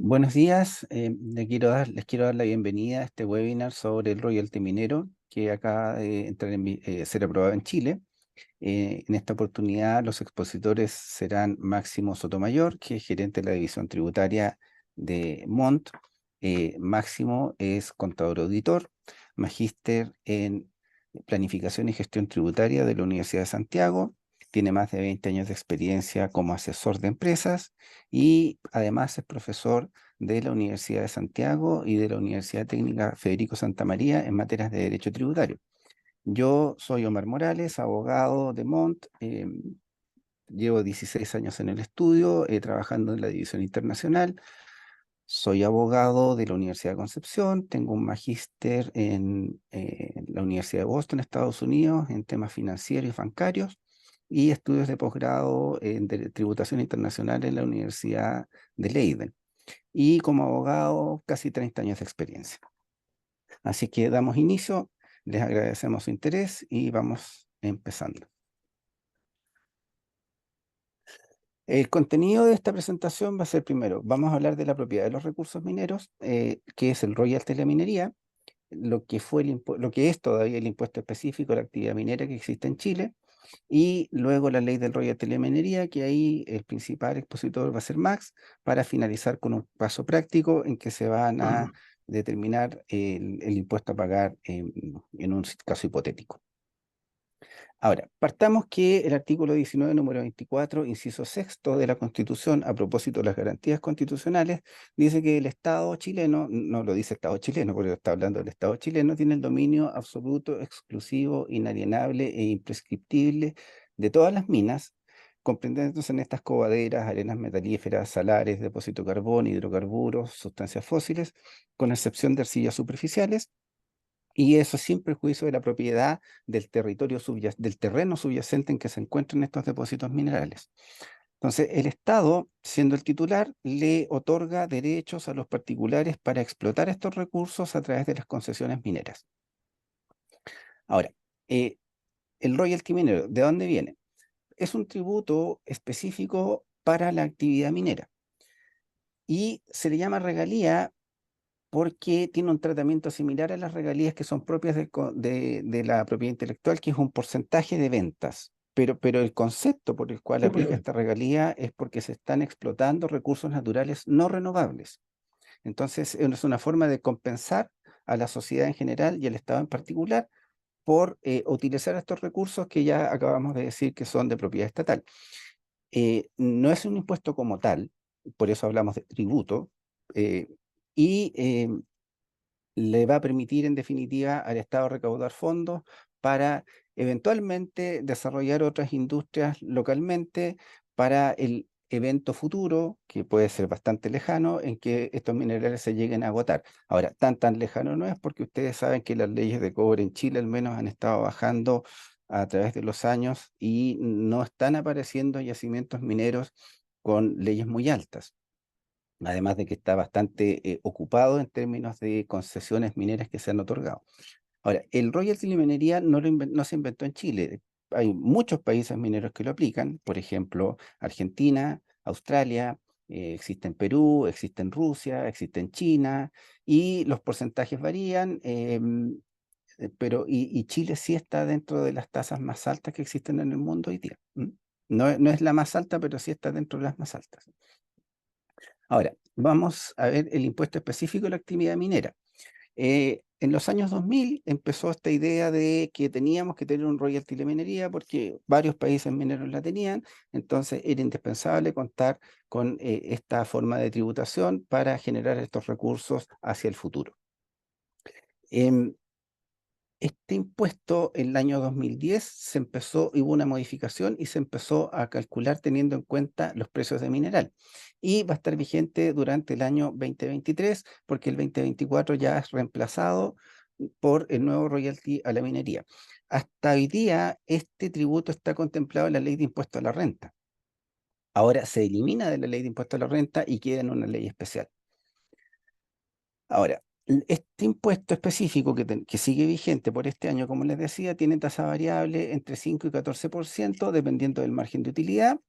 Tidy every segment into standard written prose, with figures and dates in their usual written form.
Buenos días, les quiero dar la bienvenida a este webinar sobre el royalty minero que acaba de ser aprobado en Chile. En esta oportunidad los expositores serán Máximo Sotomayor, que es gerente de la división tributaria de Mont. Máximo es contador auditor, magíster en planificación y gestión tributaria de la Universidad de Santiago. Tiene más de 20 años de experiencia como asesor de empresas y además es profesor de la Universidad de Santiago y de la Universidad Técnica Federico Santa María en materias de derecho tributario. Yo soy Omar Morales, abogado de Mont. Llevo 16 años en el estudio, trabajando en la división internacional. Soy abogado de la Universidad de Concepción, tengo un magíster en la Universidad de Boston, Estados Unidos, en temas financieros y bancarios, y estudios de posgrado en tributación internacional en la Universidad de Leiden. Y como abogado, casi 30 años de experiencia. Así que damos inicio, les agradecemos su interés y vamos empezando. El contenido de esta presentación va a ser primero, vamos a hablar de la propiedad de los recursos mineros, que es el royalty de la minería, lo que lo que es todavía el impuesto específico a la actividad minera que existe en Chile, y luego la ley del royalty de la minería, que ahí el principal expositor va a ser Max, para finalizar con un paso práctico en que se van a determinar el impuesto a pagar en un caso hipotético. Ahora, partamos que el artículo 19, número 24, inciso sexto de la Constitución, a propósito de las garantías constitucionales, dice que el Estado chileno, no lo dice Estado chileno, porque está hablando del Estado chileno, tiene el dominio absoluto, exclusivo, inalienable e imprescriptible de todas las minas, comprendiéndose en estas cobaderas, arenas metalíferas, salares, depósito de carbón, hidrocarburos, sustancias fósiles, con excepción de arcillas superficiales, y eso sin perjuicio de la propiedad del del terreno subyacente en que se encuentran estos depósitos minerales. Entonces, el Estado, siendo el titular, le otorga derechos a los particulares para explotar estos recursos a través de las concesiones mineras. Ahora, eh, el royalty minero, ¿de dónde viene? Es un tributo específico para la actividad minera y se le llama regalía porque tiene un tratamiento similar a las regalías que son propias de la propiedad intelectual, que es un porcentaje de ventas. Pero el concepto por el cual aplica esta regalía es porque se están explotando recursos naturales no renovables. Entonces, es una forma de compensar a la sociedad en general y al Estado en particular por utilizar estos recursos que ya acabamos de decir que son de propiedad estatal. No es un impuesto como tal, por eso hablamos de tributo, eh, y le va a permitir en definitiva al Estado recaudar fondos para eventualmente desarrollar otras industrias localmente para el evento futuro, que puede ser bastante lejano, en que estos minerales se lleguen a agotar. Ahora, tan lejano no es, porque ustedes saben que las leyes de cobre en Chile al menos han estado bajando a través de los años y no están apareciendo yacimientos mineros con leyes muy altas. Además de que está bastante ocupado en términos de concesiones mineras que se han otorgado. Ahora, el royalty de la minería no se inventó en Chile. Hay muchos países mineros que lo aplican, por ejemplo, Argentina, Australia, existe en Perú, existe en Rusia, existe en China, y los porcentajes varían, y Chile sí está dentro de las tasas más altas que existen en el mundo hoy día. No es la más alta, pero sí está dentro de las más altas. Ahora, vamos a ver el impuesto específico de la actividad minera. En los años 2000 empezó esta idea de que teníamos que tener un royalty de minería porque varios países mineros la tenían, entonces era indispensable contar con esta forma de tributación para generar estos recursos hacia el futuro. Em, este impuesto en el año 2010 hubo una modificación y se empezó a calcular teniendo en cuenta los precios de mineral. Y va a estar vigente durante el año 2023 porque el 2024 ya es reemplazado por el nuevo royalty a la minería. Hasta hoy día este tributo está contemplado en la ley de impuesto a la renta. Ahora se elimina de la ley de impuesto a la renta y queda en una ley especial. Ahora, este impuesto específico que sigue vigente por este año, como les decía, tiene tasa variable entre 5 y 14%, dependiendo del margen de utilidad,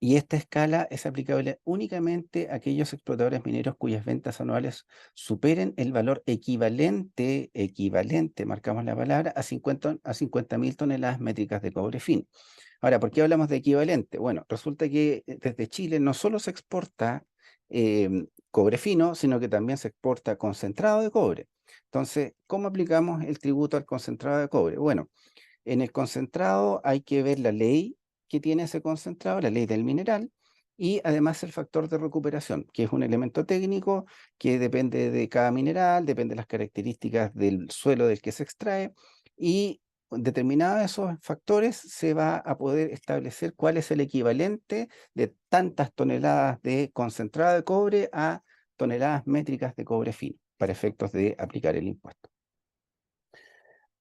Y esta escala es aplicable únicamente a aquellos explotadores mineros cuyas ventas anuales superen el valor equivalente, marcamos la palabra, a 50.000 toneladas métricas de cobre fino. Ahora, ¿por qué hablamos de equivalente? Bueno, resulta que desde Chile no solo se exporta cobre fino, sino que también se exporta concentrado de cobre. Entonces, ¿cómo aplicamos el tributo al concentrado de cobre? Bueno, en el concentrado hay que ver la ley que tiene ese concentrado, la ley del mineral, y además el factor de recuperación, que es un elemento técnico que depende de cada mineral, depende de las características del suelo del que se extrae, y determinados esos factores se va a poder establecer cuál es el equivalente de tantas toneladas de concentrado de cobre a toneladas métricas de cobre fino, para efectos de aplicar el impuesto.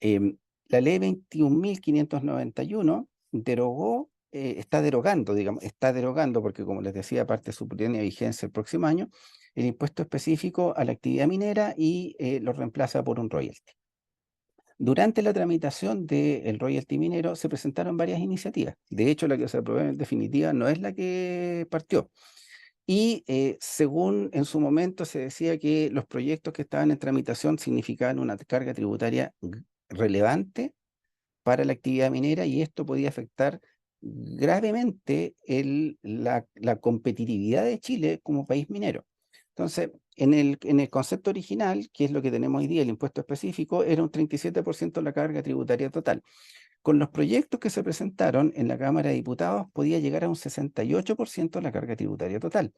Em, la ley 21.591 está derogando, digamos, está derogando, porque como les decía, parte de su plena vigencia el próximo año, el impuesto específico a la actividad minera y lo reemplaza por un royalty. Durante la tramitación del royalty minero se presentaron varias iniciativas. De hecho, la que se aprobó en definitiva no es la que partió. Y según en su momento se decía que los proyectos que estaban en tramitación significaban una carga tributaria relevante para la actividad minera y esto podía afectar gravemente la competitividad de Chile como país minero. Entonces, en el concepto original, que es lo que tenemos hoy día, el impuesto específico, era un 37% de la carga tributaria total. Con los proyectos que se presentaron en la Cámara de Diputados podía llegar a un 68% de la carga tributaria total.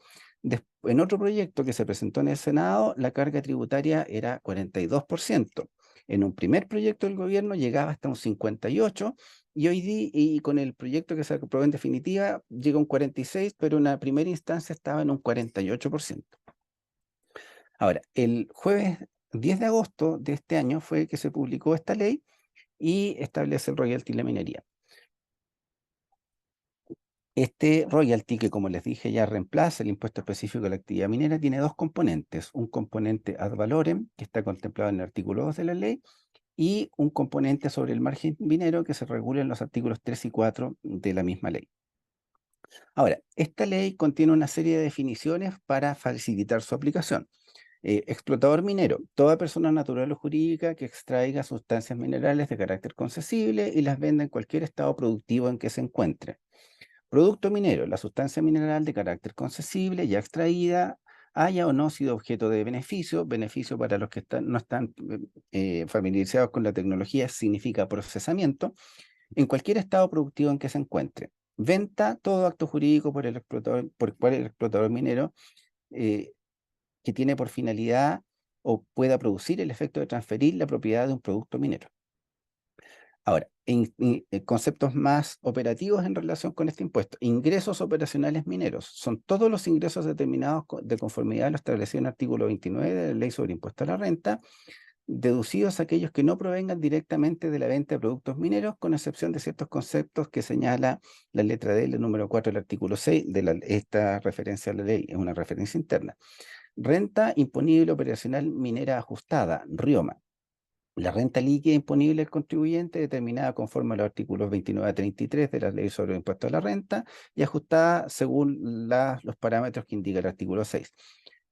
En otro proyecto que se presentó en el Senado, la carga tributaria era 42%. En un primer proyecto del gobierno llegaba hasta un 58% y hoy día, y con el proyecto que se aprobó en definitiva, llega a un 46%, pero en la primera instancia estaba en un 48%. Ahora, el jueves 10 de agosto de este año fue que se publicó esta ley y establece el royalty en la minería. Este royalty, que como les dije ya reemplaza el impuesto específico de la actividad minera, tiene dos componentes. Un componente ad valorem, que está contemplado en el artículo 2 de la ley, y un componente sobre el margen minero que se regula en los artículos 3 y 4 de la misma ley. Ahora, esta ley contiene una serie de definiciones para facilitar su aplicación. Explotador minero, toda persona natural o jurídica que extraiga sustancias minerales de carácter concesible y las venda en cualquier estado productivo en que se encuentre. Producto minero, la sustancia mineral de carácter concesible ya extraída haya o no sido objeto de beneficio. Beneficio para los que no están familiarizados con la tecnología significa procesamiento en cualquier estado productivo en que se encuentre. Venta, todo acto jurídico por el explotador, por el cual el explotador minero eh, que tiene por finalidad o pueda producir el efecto de transferir la propiedad de un producto minero. Ahora, conceptos más operativos en relación con este impuesto. Ingresos operacionales mineros. Son todos los ingresos determinados de conformidad a lo establecido en el artículo 29 de la Ley sobre Impuesto a la Renta, deducidos aquellos que no provengan directamente de la venta de productos mineros, con excepción de ciertos conceptos que señala la letra D, el número 4 del artículo 6 de esta referencia a la ley, es una referencia interna. Renta imponible operacional minera ajustada, RIOMA. La renta líquida imponible del contribuyente, determinada conforme a los artículos 29 a 33 de la Ley sobre el Impuesto a la Renta y ajustada según los parámetros que indica el artículo 6.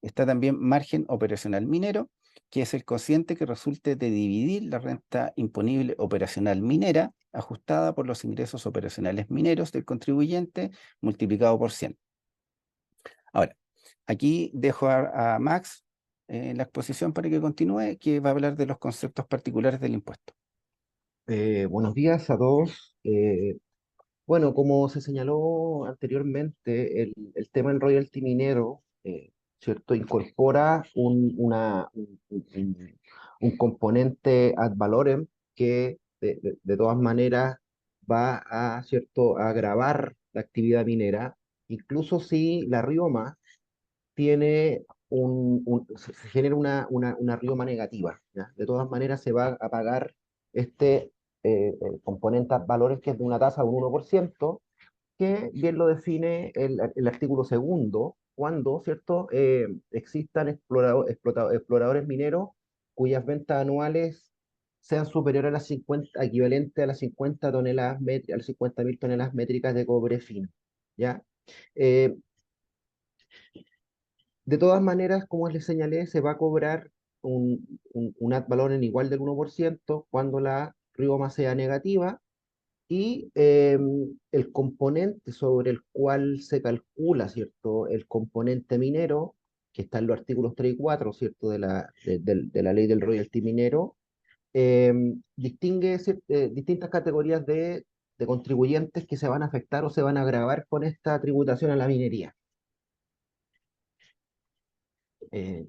Está también margen operacional minero, que es el cociente que resulte de dividir la renta imponible operacional minera ajustada por los ingresos operacionales mineros del contribuyente multiplicado por 100. Ahora, aquí dejo a Max la exposición para que continúe, que va a hablar de los conceptos particulares del impuesto. Buenos días a todos. Bueno, como se señaló anteriormente, el tema del royalty minero, ¿cierto? Incorpora un componente ad valorem que de todas maneras va a, ¿cierto?, a agravar la actividad minera, incluso si la rioma tiene se genera una rioma negativa, ¿ya? De todas maneras se va a pagar este componente valores que es de una tasa de un 1%, que bien lo define el artículo segundo, cuando, ¿cierto?, existan exploradores mineros cuyas ventas anuales sean superiores a las 50, equivalente a las 50 toneladas, a las 50.000 toneladas métricas de cobre fino, ¿ya? Eh, de todas maneras, como les señalé, se va a cobrar un ad valorem igual del 1% cuando la rioma sea negativa y el componente sobre el cual se calcula, ¿cierto? El componente minero, que está en los artículos 3 y 4, ¿cierto? De la ley del royalty minero, distingue distintas categorías de contribuyentes que se van a afectar o se van a agravar con esta tributación a la minería. Eh,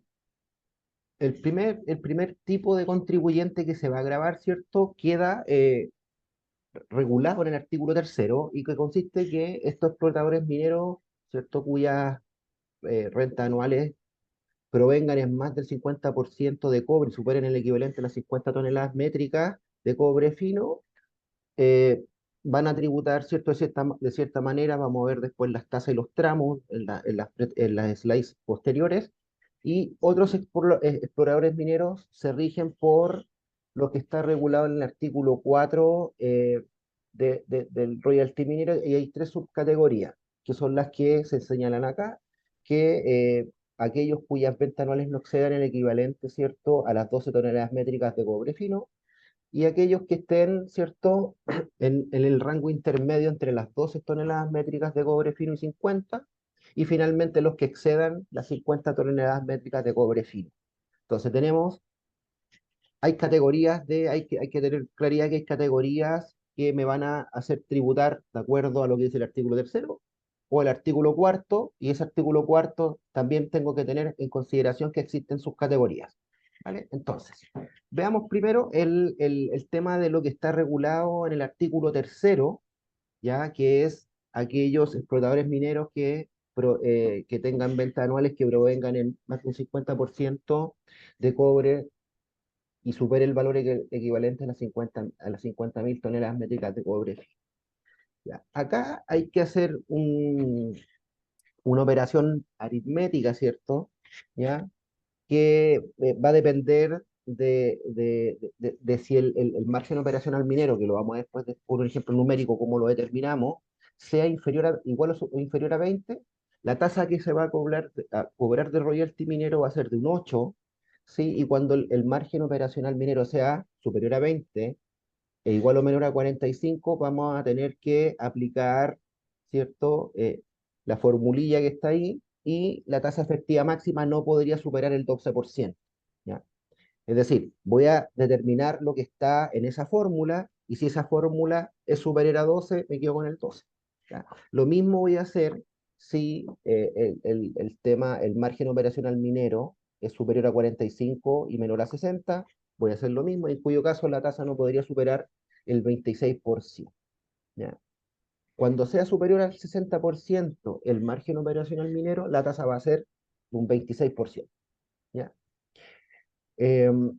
el primer tipo de contribuyente que se va a agravar, ¿cierto? Queda regulado en el artículo tercero y que consiste que estos explotadores mineros, ¿cierto? Cuyas rentas anuales provengan en más del 50% de cobre y superen el equivalente a las 50 toneladas métricas de cobre fino, eh, van a tributar, ¿cierto? De cierta manera, vamos a ver después las tasas y los tramos en las slides posteriores, y otros exploradores mineros se rigen por lo que está regulado en el artículo 4 del royalty minero, y hay tres subcategorías, que son las que se señalan acá, que aquellos cuyas ventas anuales no excedan el equivalente, ¿cierto?, a las 12 toneladas métricas de cobre fino, y aquellos que estén, ¿cierto?, en el rango intermedio entre las 12 toneladas métricas de cobre fino y 50, y finalmente los que excedan las 50 toneladas métricas de cobre fino. Entonces hay categorías hay que tener claridad que hay categorías que me van a hacer tributar de acuerdo a lo que dice el artículo tercero o el artículo cuarto, y ese artículo cuarto también tengo que tener en consideración que existen sus categorías. ¿Vale? Entonces, veamos primero el tema de lo que está regulado en el artículo tercero, ya que es aquellos explotadores mineros que tengan ventas anuales que provengan en más de un 50% de cobre y supere el valor equivalente a las 50.000 toneladas métricas de cobre. Ya. Acá hay que hacer una operación aritmética, ¿cierto? ¿Ya? Que va a depender de si el margen operacional minero, que lo vamos a ver después por un ejemplo numérico, cómo lo determinamos, sea igual o inferior a 20, la tasa que se va a cobrar de royalty minero va a ser de un 8, ¿sí? Y cuando el margen operacional minero sea superior a 20 e igual o menor a 45, vamos a tener que aplicar, ¿cierto? La formulilla que está ahí, y la tasa efectiva máxima no podría superar el 12%, ¿ya? Es decir, voy a determinar lo que está en esa fórmula, y si esa fórmula es superior a 12, me quedo con el 12, ¿ya? Lo mismo voy a hacer si el margen operacional minero es superior a 45 y menor a 60, voy a hacer lo mismo, en cuyo caso la tasa no podría superar el 26%, ¿ya? Cuando sea superior al 60% el margen operacional minero, la tasa va a ser un 26%, ¿ya? Em,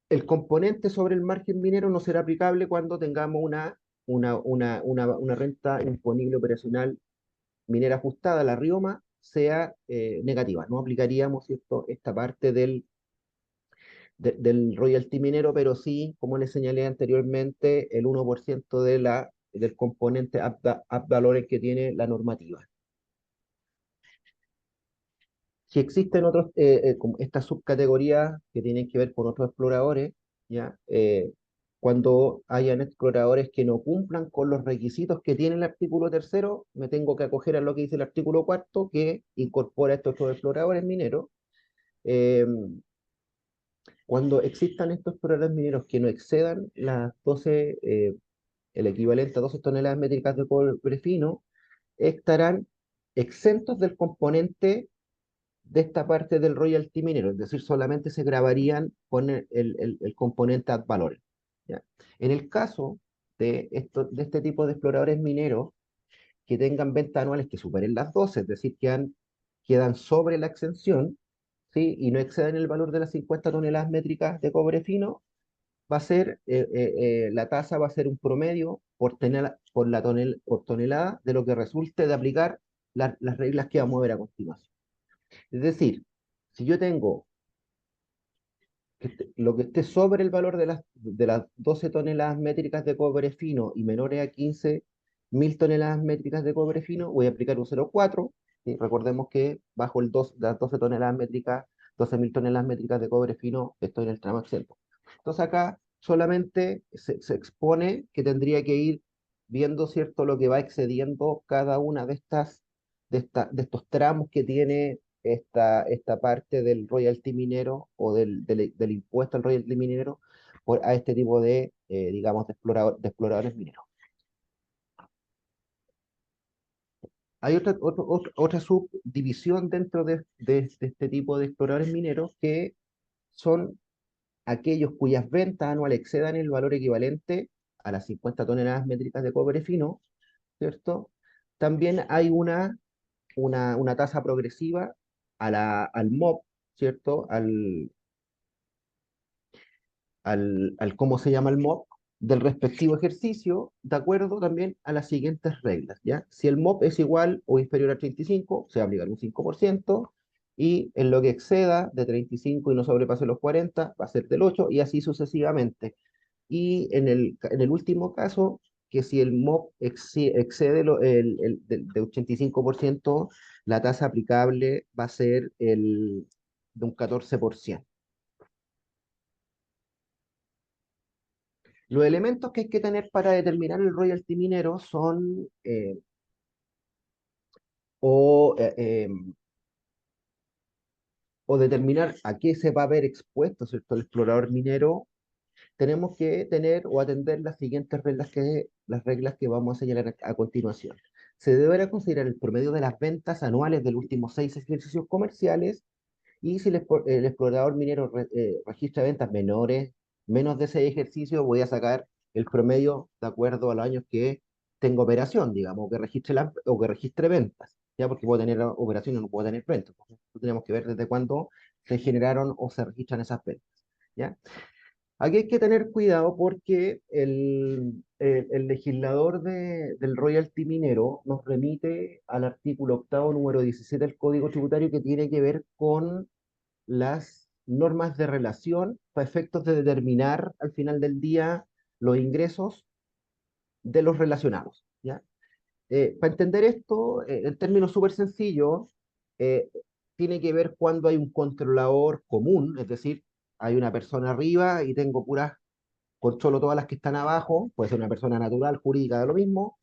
el componente sobre el margen minero no será aplicable cuando tengamos una renta imponible operacional minera ajustada, la RIOMA, sea negativa. No aplicaríamos, ¿cierto?, esta parte del royalty minero, pero sí, como les señalé anteriormente, el 1% del componente ad valorem que tiene la normativa. Si existen otros, como estas subcategorías que tienen que ver con otros exploradores, ¿ya? Cuando hayan exploradores que no cumplan con los requisitos que tiene el artículo tercero, me tengo que acoger a lo que dice el artículo cuarto, que incorpora estos otros exploradores mineros. Eh, Cuando existan estos exploradores mineros que no excedan las 12, el equivalente a 12 toneladas métricas de cobre fino, estarán exentos del componente de esta parte del royalty minero, es decir, solamente se grabarían con el componente ad valorem, ¿ya? En el caso de este tipo de exploradores mineros que tengan ventas anuales que superen las 12, es decir, quedan sobre la exención, ¿sí? Y no exceden el valor de las 50 toneladas métricas de cobre fino, la tasa va a ser un promedio por tonelada de lo que resulte de aplicar las reglas que vamos a ver a continuación. Es decir, si yo tengo lo que esté sobre el valor de las 12 toneladas métricas de cobre fino y menores a 15 1000 toneladas métricas de cobre fino, voy a aplicar un 0,4. ¿Sí? Recordemos que bajo las 12 toneladas métricas, 12.000 toneladas métricas de cobre fino, estoy en el tramo exento. Entonces acá solamente se expone que tendría que ir viendo, ¿cierto?, lo que va excediendo cada una de estos tramos que tiene esta parte del royalty minero o del impuesto al royalty minero a este tipo de, digamos, de exploradores mineros. Hay otra subdivisión dentro de este tipo de exploradores mineros que son aquellos cuyas ventas anuales excedan el valor equivalente a las 50 toneladas métricas de cobre fino, ¿cierto? También hay una tasa progresiva al MOP, ¿cierto? ¿Cómo se llama el MOP? Del respectivo ejercicio, de acuerdo también a las siguientes reglas, ¿ya? Si el MOP es igual o inferior a 35, se va a aplicar un 5%, y en lo que exceda de 35 y no sobrepase los 40, va a ser del 8, y así sucesivamente. Y en el último caso, que si el MOP excede de 85%, la tasa aplicable va a ser de un 14%. Los elementos que hay que tener para determinar el royalty minero son o, eh, em, o determinar a qué se va a ver expuesto, ¿cierto?, el explorador minero. Tenemos que tener o atender las siguientes reglas las reglas que vamos a señalar a continuación. Se deberá considerar el promedio de las ventas anuales de los últimos 6 ejercicios comerciales, y si el explorador minero registra ventas menos de 6 ejercicios, voy a sacar el promedio de acuerdo a los años que tengo operación, digamos, o que registre ventas, ya, porque puedo tener operaciones y no puedo tener ventas. Entonces, tenemos que ver desde cuándo se generaron o se registran esas ventas, ¿ya? Aquí hay que tener cuidado porque el legislador del royalty minero nos remite al artículo octavo, número 17 del Código Tributario, que tiene que ver con las normas de relación para efectos de determinar al final del día los ingresos de los relacionados, ¿ya? Para entender esto, en términos súper sencillos, eh, tiene que ver cuando hay un controlador común, es decir, hay una persona arriba y tengo controlo todas las que están abajo, puede ser una persona natural, jurídica, de lo mismo,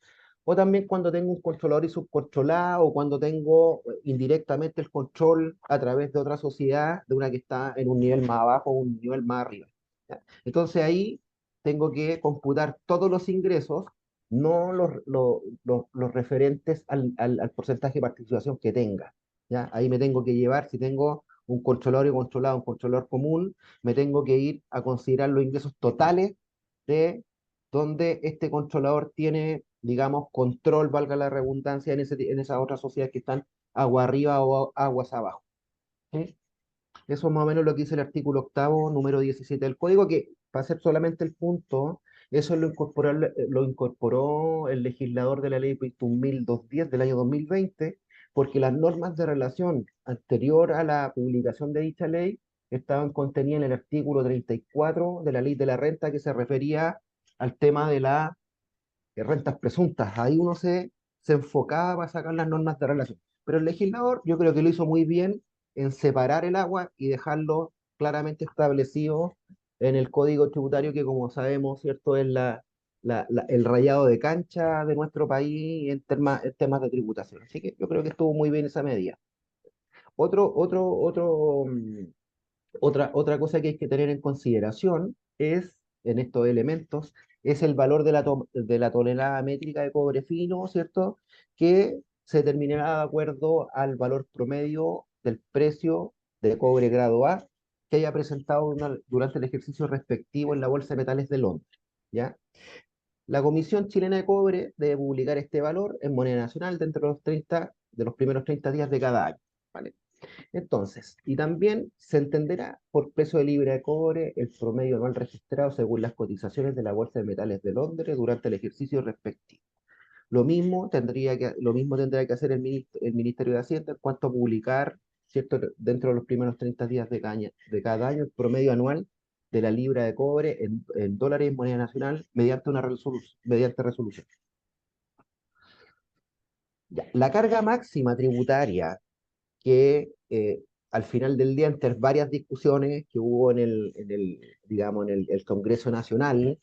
o también cuando tengo un controlador y subcontrolado, o cuando tengo indirectamente el control a través de otra sociedad, de una que está en un nivel más abajo o un nivel más arriba. ¿Ya? Entonces ahí tengo que computar todos los ingresos, no los referentes al porcentaje de participación que tenga. ¿Ya? Ahí me tengo que llevar, si tengo un controlador y controlado, un controlador común, me tengo que ir a considerar los ingresos totales de donde este controlador tiene, digamos, control, valga la redundancia, en esas otras sociedades que están agua arriba o aguas abajo. ¿Sí? Eso es más o menos lo que dice el artículo octavo, número 17 del código, que para hacer solamente el punto, eso lo incorporó el legislador de la ley 1210 del año 2020, porque las normas de relación anterior a la publicación de dicha ley estaban contenidas en el artículo 34 de la ley de la renta, que se refería al tema de las rentas presuntas. Ahí uno se enfocaba para sacar las normas de relación. Pero el legislador, yo creo que lo hizo muy bien en separar el agua y dejarlo claramente establecido en el Código Tributario, que, como sabemos, ¿cierto?, es el rayado de cancha de nuestro país en temas de tributación. Así que yo creo que estuvo muy bien esa medida. Otro, otro, otro, mm, otra cosa que hay que tener en consideración en estos elementos, es el valor de la tonelada métrica de cobre fino, ¿cierto? Que se determinará de acuerdo al valor promedio del precio de cobre grado A que haya presentado durante el ejercicio respectivo en la Bolsa de Metales de Londres, ¿ya? La Comisión Chilena de Cobre debe publicar este valor en moneda nacional dentro de los primeros 30 días de cada año, ¿vale? Entonces, y también se entenderá por precio de libra de cobre el promedio anual registrado según las cotizaciones de la Bolsa de Metales de Londres durante el ejercicio respectivo. Lo mismo tendrá que hacer el Ministerio de Hacienda en cuanto a publicar, ¿cierto?, dentro de los primeros 30 días de cada año, el promedio anual de la libra de cobre en dólares y moneda nacional mediante resolución. Ya, la carga máxima tributaria que al final del día, entre varias discusiones que hubo digamos, el Congreso Nacional,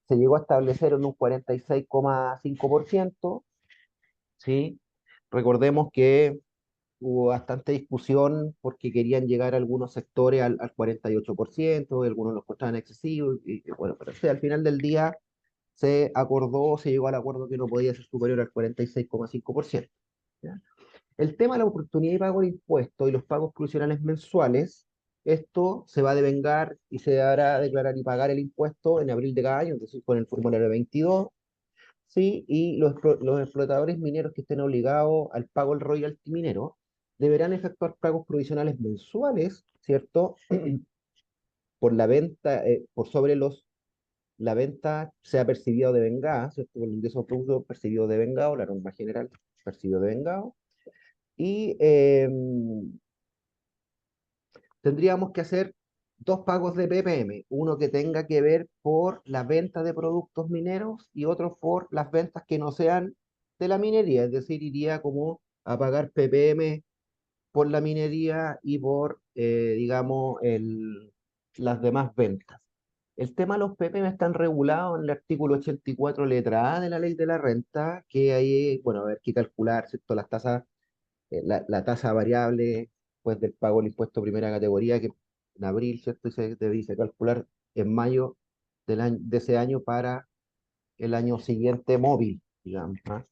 se llegó a establecer en un 46,5%, ¿sí? Recordemos que hubo bastante discusión porque querían llegar algunos sectores al 48%, y algunos los encontraban excesivos, y bueno, pero o sea, al final del día se llegó al acuerdo que no podía ser superior al 46,5%. ¿Ya? El tema de la oportunidad y pago de impuestos y los pagos provisionales mensuales, esto se va a devengar y se deberá declarar y pagar el impuesto en abril de cada año, es decir, con el formulario 22, ¿sí? Y los explotadores mineros que estén obligados al pago del royalty minero deberán efectuar pagos provisionales mensuales, ¿cierto? Por la venta, por sobre la venta sea percibida o devengada, ¿cierto? Por el ingreso bruto percibido o devengado, la norma general percibido o devengado. Y tendríamos que hacer dos pagos de PPM, uno que tenga que ver por la venta de productos mineros y otro por las ventas que no sean de la minería, es decir, iría como a pagar PPM por la minería y por, digamos, las demás ventas. El tema de los PPM están regulados en el artículo 84 letra A de la ley de la renta, que ahí, bueno, a ver que calcular, ¿cierto? Las tasas, la tasa variable pues del pago del impuesto primera categoría, que en abril, ¿cierto? Y se debe calcular en mayo de ese año para el año siguiente móvil, digamos. ¿Ah?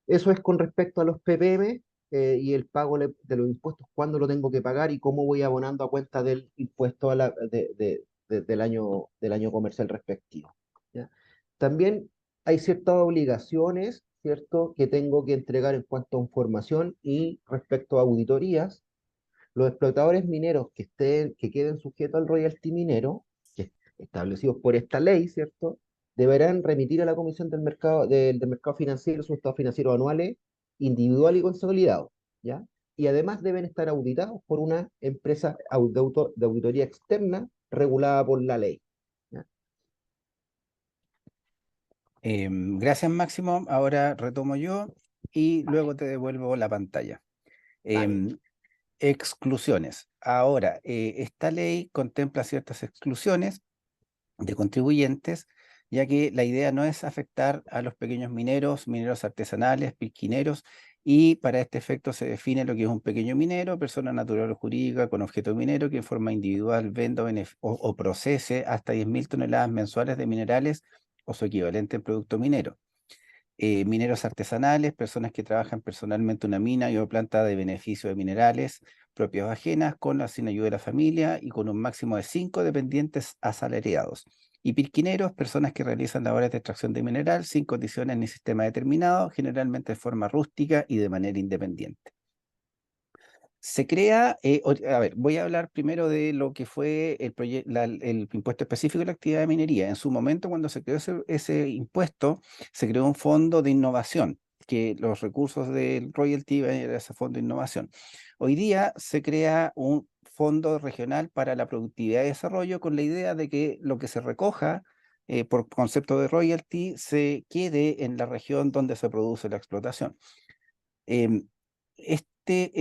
Eso es con respecto a los PPM y el pago de los impuestos, cuándo lo tengo que pagar y cómo voy abonando a cuenta del impuesto del año comercial respectivo. ¿Ya? También hay ciertas obligaciones, ¿cierto?, que tengo que entregar en cuanto a información y respecto a auditorías. Los explotadores mineros que queden sujetos al royalty minero, que establecidos por esta ley, ¿cierto? Deberán remitir a la Comisión del Mercado Financiero sus estados financieros anuales, individual y consolidado, ¿ya? Y además deben estar auditados por una empresa de auditoría externa regulada por la ley. ¿Ya? Gracias, Máximo. Ahora retomo yo y luego te devuelvo la pantalla. Dale. Em, Exclusiones. Ahora, esta ley contempla ciertas exclusiones de contribuyentes, ya que la idea no es afectar a los pequeños mineros, mineros artesanales, pisquineros, y para este efecto se define lo que es un pequeño minero, persona natural o jurídica con objeto minero que en forma individual venda o procese hasta 10.000 toneladas mensuales de minerales o su equivalente en producto minero. Mineros artesanales, personas que trabajan personalmente una mina y o planta de beneficio de minerales propias o ajenas, con o sin ayuda de la familia y con un máximo de 5 dependientes asalariados. Y pirquineros, personas que realizan labores de extracción de mineral sin condiciones ni sistema determinado, generalmente de forma rústica y de manera independiente. Se crea, a ver, voy a hablar primero de lo que fue el impuesto específico de la actividad de minería. En su momento, cuando se creó ese impuesto, se creó un fondo de innovación, que los recursos del royalty iban a ir a ese fondo de innovación. Hoy día se crea un fondo regional para la productividad y desarrollo con la idea de que lo que se recoja por concepto de royalty se quede en la región donde se produce la explotación. Em,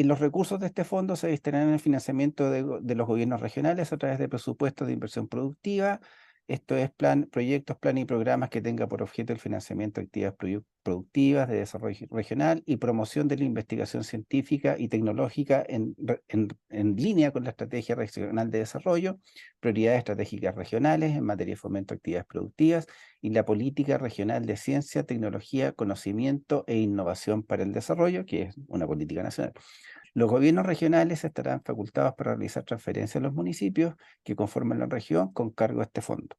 los recursos de este fondo se destinarán al financiamiento de los gobiernos regionales a través de presupuestos de inversión productiva. Esto es proyectos, planes y programas que tenga por objeto el financiamiento de actividades productivas de desarrollo regional y promoción de la investigación científica y tecnológica en línea con la Estrategia Regional de Desarrollo, prioridades estratégicas regionales en materia de fomento de actividades productivas y la Política Regional de Ciencia, Tecnología, Conocimiento e Innovación para el Desarrollo, que es una política nacional. Los gobiernos regionales estarán facultados para realizar transferencias a los municipios que conforman la región con cargo a este fondo.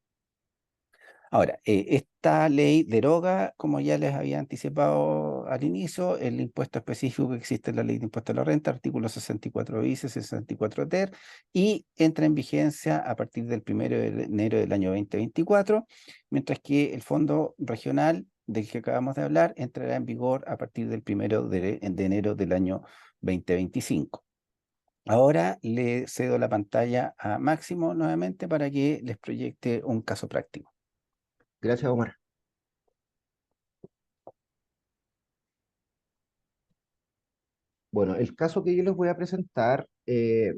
Ahora, esta ley deroga, como ya les había anticipado al inicio, el impuesto específico que existe en la ley de impuesto a la renta, artículo 64 bis y 64 ter, y entra en vigencia a partir del 1 de enero del año 2024, mientras que el fondo regional del que acabamos de hablar entrará en vigor a partir del 1 de enero del año 2025. Ahora le cedo la pantalla a Máximo nuevamente para que les proyecte un caso práctico. Gracias, Omar. Bueno, el caso que yo les voy a presentar es-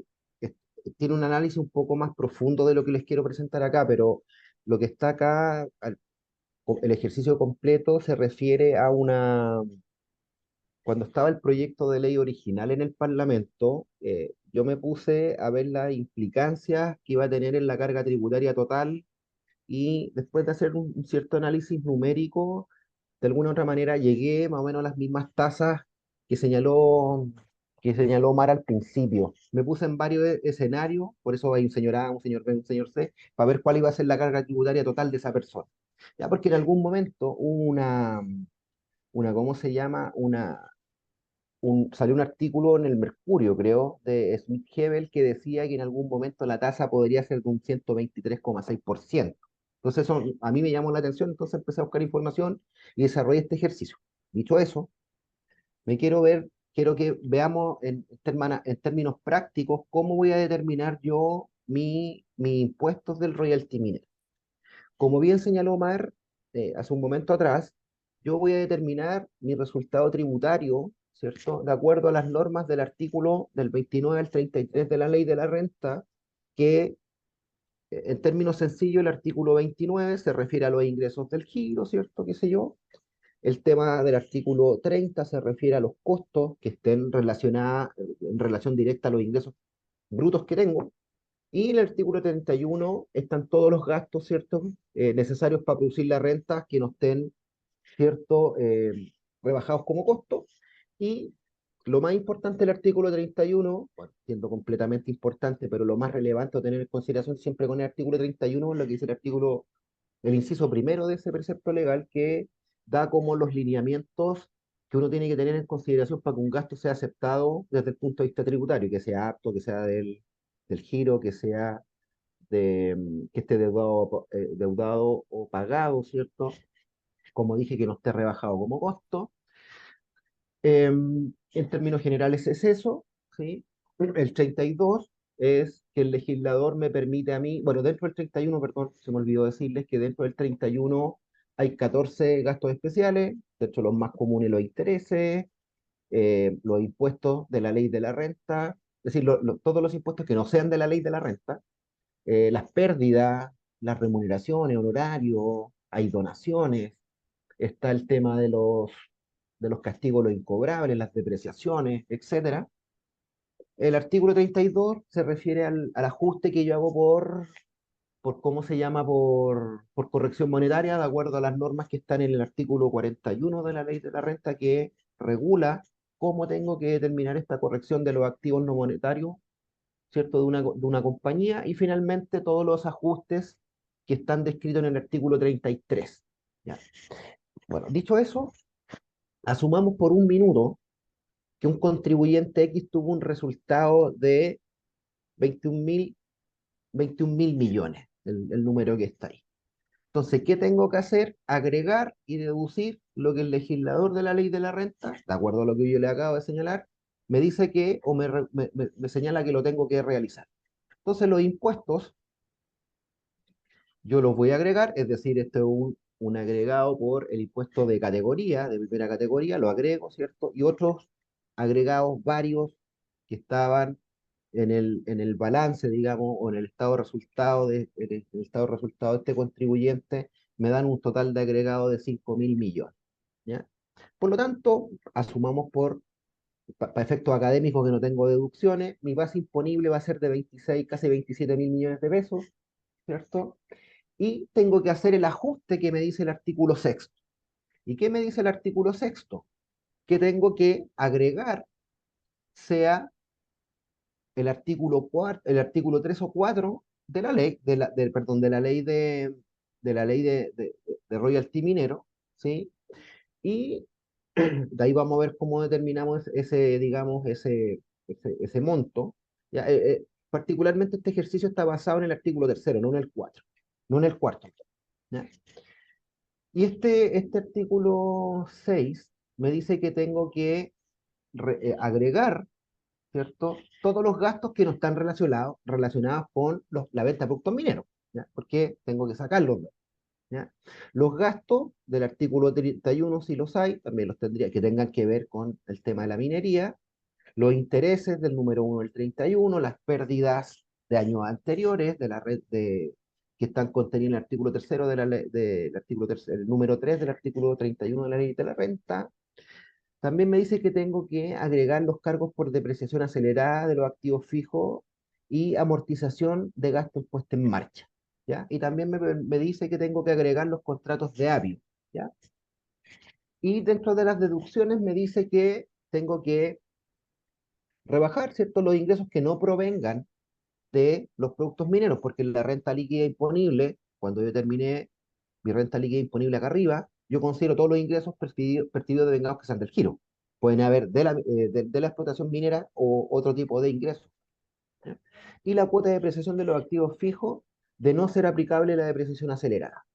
tiene un análisis un poco más profundo de lo que les quiero presentar acá, pero lo que está acá, el ejercicio completo se refiere a cuando estaba el proyecto de ley original en el Parlamento, yo me puse a ver las implicancias que iba a tener en la carga tributaria total y después de hacer un cierto análisis numérico, de alguna u otra manera llegué más o menos a las mismas tasas que señaló, que señaló Mar al principio. Me puse en varios escenarios, por eso hay un señor A, un señor B, un señor C, para ver cuál iba a ser la carga tributaria total de esa persona. Ya porque en algún momento hubo ¿cómo se llama? Salió un artículo en el Mercurio, creo, de Smith-Hebel que decía que en algún momento la tasa podría ser de un 123,6%. Entonces eso a mí me llamó la atención, entonces empecé a buscar información y desarrollé este ejercicio. Dicho eso, quiero que veamos en términos prácticos cómo voy a determinar yo mi impuestos del royalty minero. Como bien señaló Mar hace un momento atrás, yo voy a determinar mi resultado tributario, ¿cierto? De acuerdo a las normas del artículo del 29 al 33 de la Ley de la Renta, que en términos sencillos el artículo 29 se refiere a los ingresos del giro, ¿cierto? ¿Qué sé yo? El tema del artículo 30 se refiere a los costos que estén relacionados en relación directa a los ingresos brutos que tengo. Y en el artículo 31 están todos los gastos, ¿cierto? Necesarios para producir la renta que no estén, ¿cierto? Rebajados como costo. Y lo más importante del artículo 31, bueno, siendo completamente importante, pero lo más relevante a tener en consideración siempre con el artículo 31 es lo que dice el inciso primero de ese precepto legal que da como los lineamientos que uno tiene que tener en consideración para que un gasto sea aceptado desde el punto de vista tributario, que sea apto, que sea del giro, que sea que esté deudado o pagado, ¿cierto? Como dije, que no esté rebajado como costo. En términos generales es eso, ¿sí? El 32 es que el legislador me permite a mí, bueno, dentro del 31, perdón, se me olvidó decirles que dentro del 31 hay 14 gastos especiales, de hecho los más comunes los intereses, los impuestos de la ley de la renta, es decir, todos los impuestos que no sean de la ley de la renta, las pérdidas, las remuneraciones, honorarios, hay donaciones, está el tema de los castigos, los incobrables, las depreciaciones, etcétera. El artículo 32 se refiere al ajuste que yo hago por ¿cómo se llama? Por corrección monetaria, de acuerdo a las normas que están en el artículo 41 de la ley de la renta, que regula cómo tengo que determinar esta corrección de los activos no monetarios, ¿cierto? De una compañía, y finalmente todos los ajustes que están descritos en el artículo 33. ¿Ya? Bueno, dicho eso, asumamos por un minuto que un contribuyente X tuvo un resultado de 21.000 21 mil millones, el número que está ahí. Entonces, ¿qué tengo que hacer? Agregar y deducir lo que el legislador de la ley de la renta, de acuerdo a lo que yo le acabo de señalar, me dice que, o me señala que lo tengo que realizar. Entonces, los impuestos yo los voy a agregar, es decir, este es un agregado por el impuesto de categoría, de primera categoría, lo agrego, ¿cierto? Y otros agregados varios que estaban en el balance, digamos, o en el estado de resultado en el estado de resultado de este contribuyente, me dan un total de agregado de 5.000 millones, ¿ya? Por lo tanto, asumamos para efectos académicos que no tengo deducciones, mi base imponible va a ser de 26, casi 27 mil millones de pesos, ¿cierto? Y tengo que hacer el ajuste que me dice el artículo sexto. ¿Y qué me dice el artículo sexto? Que tengo que agregar, sea el artículo 3 o 4 de la ley, perdón, de la ley de royalty minero, ¿sí? Y de ahí vamos a ver cómo determinamos ese, digamos, ese monto. Ya, particularmente este ejercicio está basado en el artículo tercero, no en el 4, no en el cuarto. ¿Ya? Y este artículo 6 me dice que tengo que agregar, ¿cierto? Todos los gastos que no están relacionados con la venta de productos mineros, ¿ya? Porque tengo que sacarlos, ¿ya? Los gastos del artículo 31, si los hay, también los tendría que tengan que ver con el tema de la minería. los intereses del número 1 del 31, las pérdidas de años anteriores de la red que están contenidas en el artículo tercero del artículo el número 3 del artículo 31 de la ley de la renta. También me dice que tengo que agregar los cargos por depreciación acelerada de los activos fijos y amortización de gastos puestos en marcha, ¿ya? Y también me dice que tengo que agregar los contratos de AVIO, ¿ya? Y dentro de las deducciones me dice que tengo que rebajar, ¿cierto?, los ingresos que no provengan de los productos mineros, porque la renta líquida imponible, cuando yo terminé mi renta líquida imponible acá arriba, yo considero todos los ingresos percibidos de vengados que sean del giro. Pueden haber de la explotación minera o otro tipo de ingresos. ¿Ya? Y la cuota de depreciación de los activos fijos, de no ser aplicable la depreciación acelerada,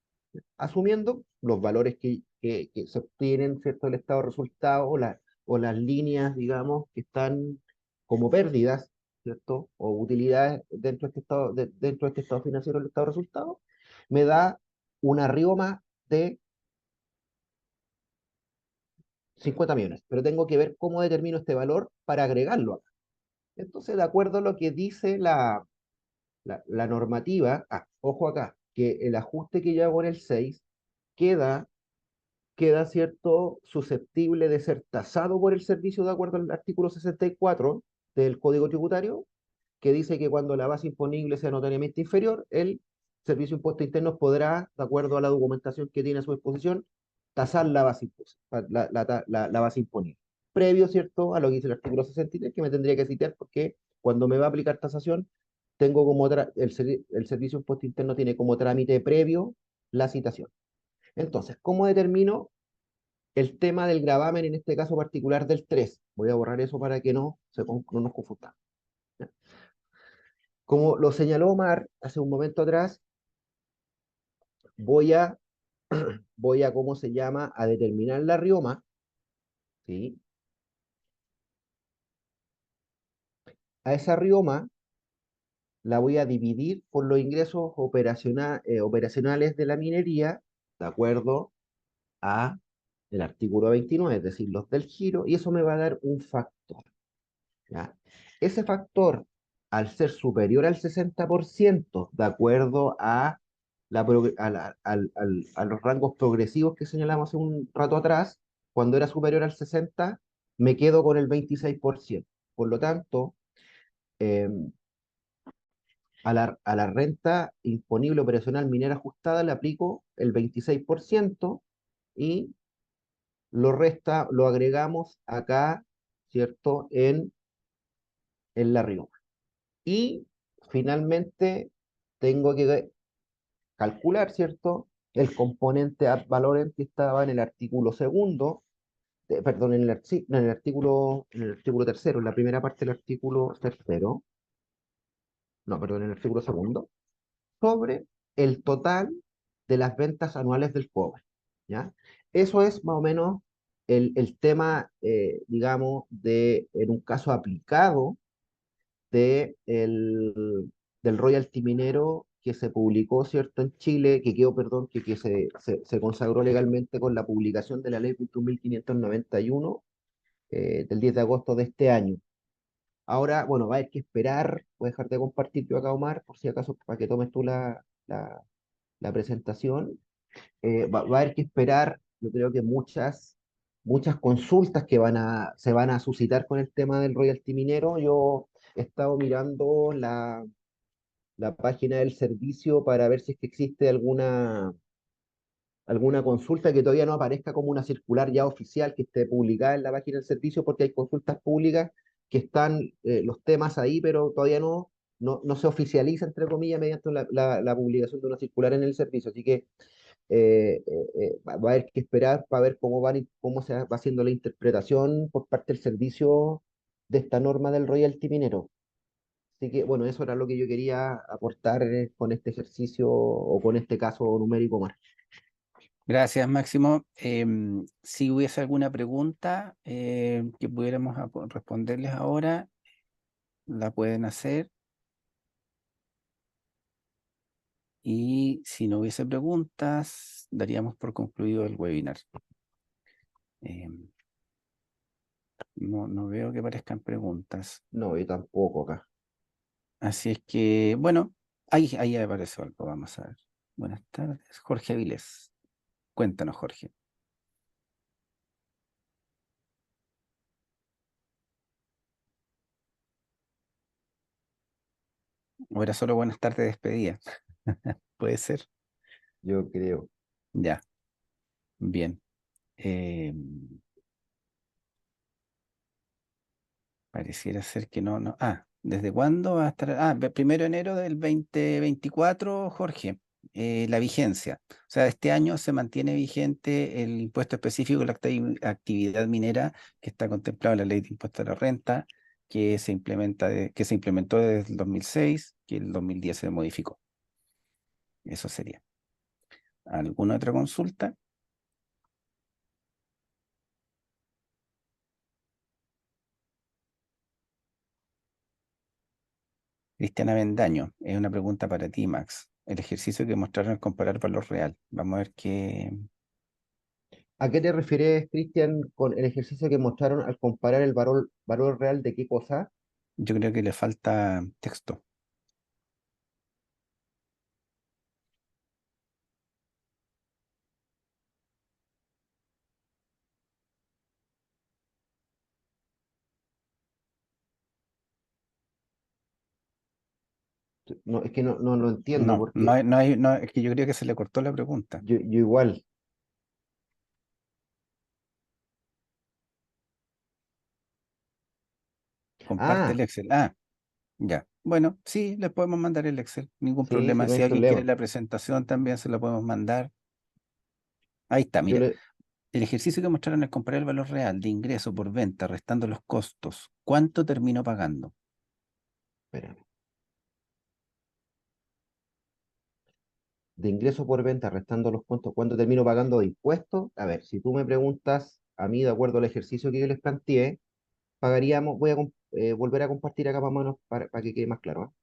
asumiendo los valores que se obtienen, ¿cierto?, del estado de resultado o las líneas, digamos, que están como pérdidas, ¿cierto?, o utilidades dentro de este estado, dentro de este estado financiero del estado de resultado, me da una rioma de 50 millones, pero tengo que ver cómo determino este valor para agregarlo acá. Entonces, de acuerdo a lo que dice la normativa, ojo acá, que el ajuste que yo hago en el 6 queda cierto, susceptible de ser tasado por el servicio de acuerdo al artículo 64 del Código Tributario, que dice que cuando la base imponible sea notoriamente inferior, el Servicio de Impuestos Internos podrá, de acuerdo a la documentación que tiene a su disposición, tasar la base, la base imponible. Previo, ¿cierto?, a lo que dice el artículo 63, que me tendría que citar porque cuando me va a aplicar tasación, tengo como el Servicio de Impuestos Internos tiene como trámite previo la citación. Entonces, ¿cómo determino el tema del gravamen, en este caso particular del 3? Voy a borrar eso para que no nos confundamos. Como lo señaló Omar hace un momento atrás, voy a, ¿cómo se llama?, a determinar la rioma, ¿sí? A esa rioma la voy a dividir por los ingresos operacionales de la minería, de acuerdo a el artículo 29, es decir, los del giro, y eso me va a dar un factor, ¿ya? Ese factor, al ser superior al 60%, de acuerdo a, a los rangos progresivos que señalamos hace un rato atrás, cuando era superior al 60%, me quedo con el 26%. Por lo tanto, eh, a la renta imponible operacional minera ajustada le aplico el 26% y lo agregamos acá, ¿cierto?, en la rioma. Y finalmente tengo que calcular, ¿cierto?, el componente ad valorem que estaba en el artículo segundo, perdón, sí, no, en el artículo tercero, en la primera parte del artículo tercero, no, perdón, en el artículo segundo, sobre el total de las ventas anuales del cobre, ¿ya? Eso es más o menos el tema, digamos, en un caso aplicado del royalty minero que se publicó, ¿cierto?, en Chile, que quedó, perdón, que se consagró legalmente con la publicación de la ley 1591 del 10 de agosto de este año. Ahora, bueno, va a haber que esperar, voy a dejar de compartir yo acá, Omar, por si acaso, para que tomes tú la presentación. Va a haber que esperar, yo creo que muchas consultas que se van a suscitar con el tema del royalty minero. Yo he estado mirando la página del servicio para ver si es que existe alguna consulta que todavía no aparezca como una circular ya oficial que esté publicada en la página del servicio, porque hay consultas públicas que están los temas ahí, pero todavía no se oficializa, entre comillas, mediante la publicación de una circular en el servicio. Así que va a haber que esperar para ver cómo se va haciendo la interpretación por parte del servicio de esta norma del royalty minero. Así que, bueno, eso era lo que yo quería aportar con este ejercicio o con este caso numérico más. Gracias, Máximo. Si hubiese alguna pregunta que pudiéramos responderles ahora, la pueden hacer. Y si no hubiese preguntas, daríamos por concluido el webinar. Em, No, no veo que aparezcan preguntas. No, yo tampoco acá. Así es que, bueno, ahí apareció algo, vamos a ver. Buenas tardes, Jorge Avilés. Cuéntanos, Jorge. O era solo buenas tardes, despedida. Puede ser. Yo creo. Ya, bien. Eh, Pareciera ser que no, no. Ah, ¿desde cuándo va a estar? Ah, 1 de enero del 2024, Jorge. La vigencia. O sea, este año se mantiene vigente el impuesto específico de la actividad minera que está contemplado en la ley de impuesto a la renta, que se implementó desde el 2006, que el 2010 se modificó. Eso sería. ¿Alguna otra consulta? Cristiana Bendaño, es una pregunta para ti, Max. El ejercicio que mostraron es comparar valor real. Vamos a ver qué. ¿A qué te refieres, Cristian, con el ejercicio que mostraron al comparar el valor real de qué cosa? Yo creo que le falta texto. No, es que no lo entiendo No, no porque no, es que yo creo que se le cortó la pregunta. yo igual. Comparte el Ah, Excel. Ah, ya. Bueno, sí, le podemos mandar el Excel. Ningún sí, sí, problema. no hay Si alguien quiere problema. la presentación, también se la podemos mandar. Ahí está, Yo mira. le, El ejercicio que mostraron es comparar el valor real de ingreso por venta, restando los costos. ¿Cuánto terminó pagando? espérame. De ingreso por venta, restando los puntos, ¿cuánto termino pagando de impuestos? A ver, si tú me preguntas a mí, de acuerdo al ejercicio que yo les planteé, pagaríamos, voy a volver a compartir acá más o menos para que quede más claro, ¿ah?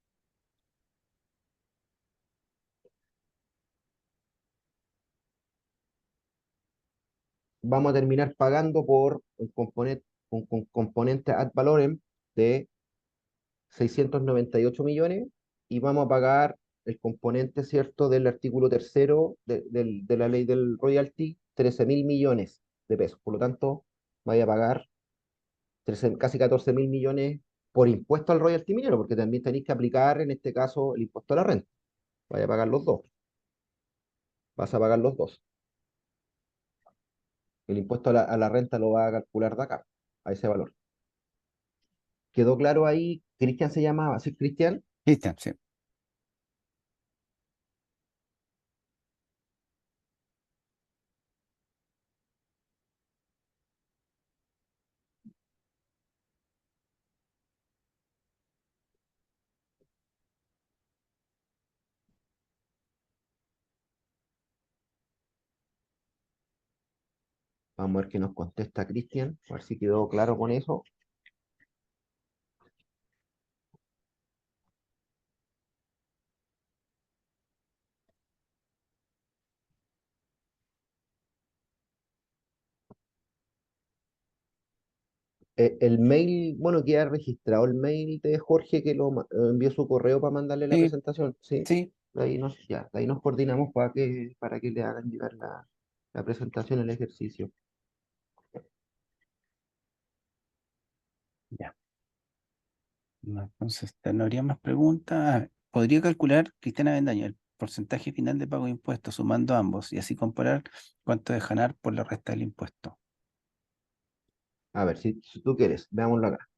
Vamos a terminar pagando por un componente, con componente ad valorem de 698 millones y vamos a pagar el componente, ¿cierto?, del artículo tercero de la ley del royalty, 13.000 millones de pesos. Por lo tanto, vaya a pagar casi 14.000 millones por impuesto al royalty minero, porque también tenéis que aplicar, en este caso, el impuesto a la renta. Vaya a pagar los dos. Vas a pagar los dos. El impuesto a la renta lo va a calcular de acá, a ese valor. ¿Quedó claro ahí? Cristian se llamaba, ¿sí, Cristian? Cristian, sí. Vamos a ver qué nos contesta Cristian, a ver si quedó claro con eso. El mail, bueno, queda registrado el mail de Jorge que envió su correo para mandarle la Sí, presentación, ¿sí? sí, De ahí nos coordinamos para que le hagan llegar la presentación, el ejercicio. ya. No, entonces, ¿no habría más preguntas? Ah, ¿podría calcular, Cristiana Bendaño, el porcentaje final de pago de impuestos sumando ambos y así comparar cuánto de ganar por la resta del impuesto? A ver, si tú quieres, veámoslo acá.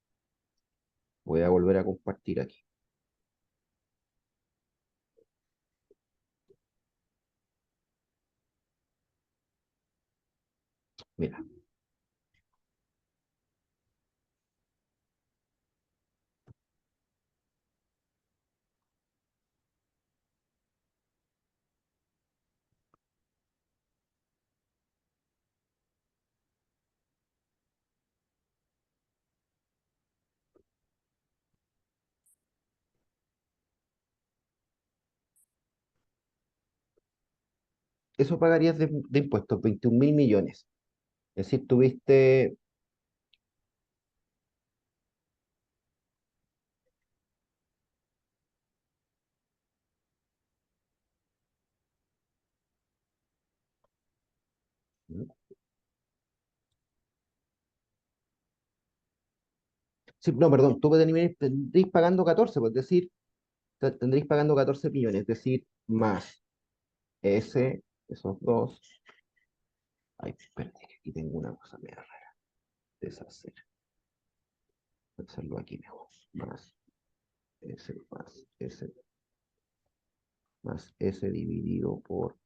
Voy a volver a compartir aquí. Mira, eso pagarías de impuestos, 21.000 millones. Es decir, tuviste Sí, no, perdón, tú tendréis pagando 14, pues, es decir, tendréis pagando 14 millones, es decir, más esos dos. Ay, espérate, que aquí tengo una cosa media rara. Deshacer. Hacerlo aquí mejor. Más S dividido por.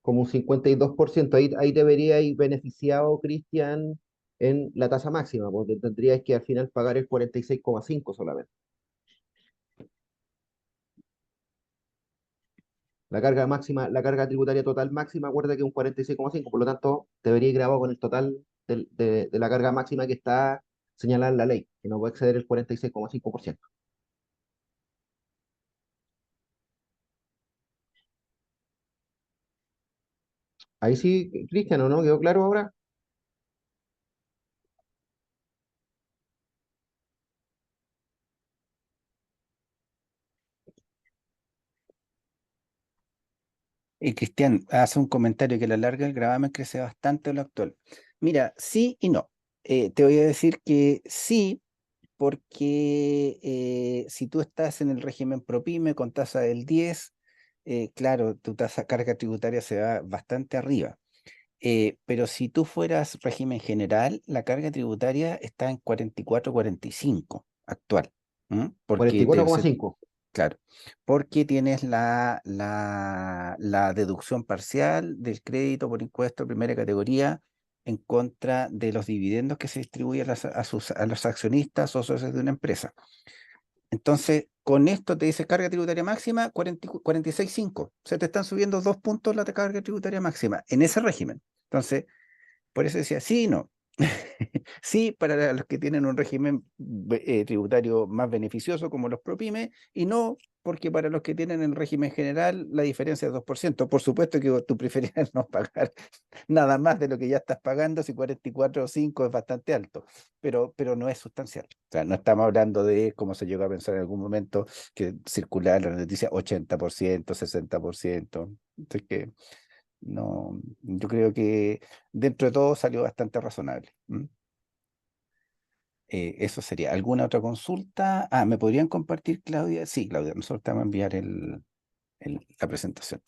Como un 52%. Ahí debería ir beneficiado, Cristian, en la tasa máxima, porque tendrías que al final pagar el 46,5 solamente. La carga máxima, la carga tributaria total máxima, acuerda que es un 46,5, por lo tanto, debería ir grabado con el total de la carga máxima que está señalada en la ley, que no puede exceder el 46,5%. Ahí sí, Cristian, ¿o no? ¿Quedó claro ahora? Y Cristian hace un comentario que a la larga el gravamen crece bastante en lo actual. Mira, sí y no. Te voy a decir que sí, porque si tú estás en el régimen ProPyme con tasa del 10, claro, tu tasa carga tributaria se va bastante arriba. Pero si tú fueras régimen general, la carga tributaria está en 44-45 actual. ¿M? Cuarenta y Porque cuatro coma cinco. claro, porque tienes la deducción parcial del crédito por impuesto de primera categoría en contra de los dividendos que se distribuyen a los accionistas o socios de una empresa. Entonces, con esto te dice carga tributaria máxima 46,5. Se te están subiendo 2 puntos la carga tributaria máxima en ese régimen. Entonces, por eso decía, sí y no. Sí, para los que tienen un régimen tributario más beneficioso, como los ProPyme, y no porque para los que tienen el régimen general la diferencia es 2%. Por supuesto que tú preferirías no pagar nada más de lo que ya estás pagando, si 44,5 es bastante alto, pero no es sustancial. O sea, no estamos hablando de, como se llegó a pensar en algún momento, que circular la noticia 80%, 60%. Entonces que no, yo creo que dentro de todo salió bastante razonable. ¿M? Eso sería. ¿Alguna otra consulta? Ah, ¿me podrían compartir, Claudia? Sí, Claudia, nosotros te vamos a enviar la presentación.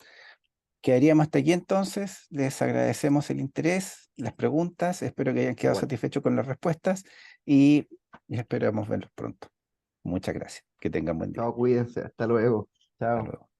Quedaríamos hasta aquí entonces. Les agradecemos el interés, las preguntas. Espero que hayan quedado Igual. satisfechos con las respuestas y esperamos verlos pronto. Muchas gracias. Que tengan buen día. Chao, cuídense. Hasta luego. Hasta Chao. luego.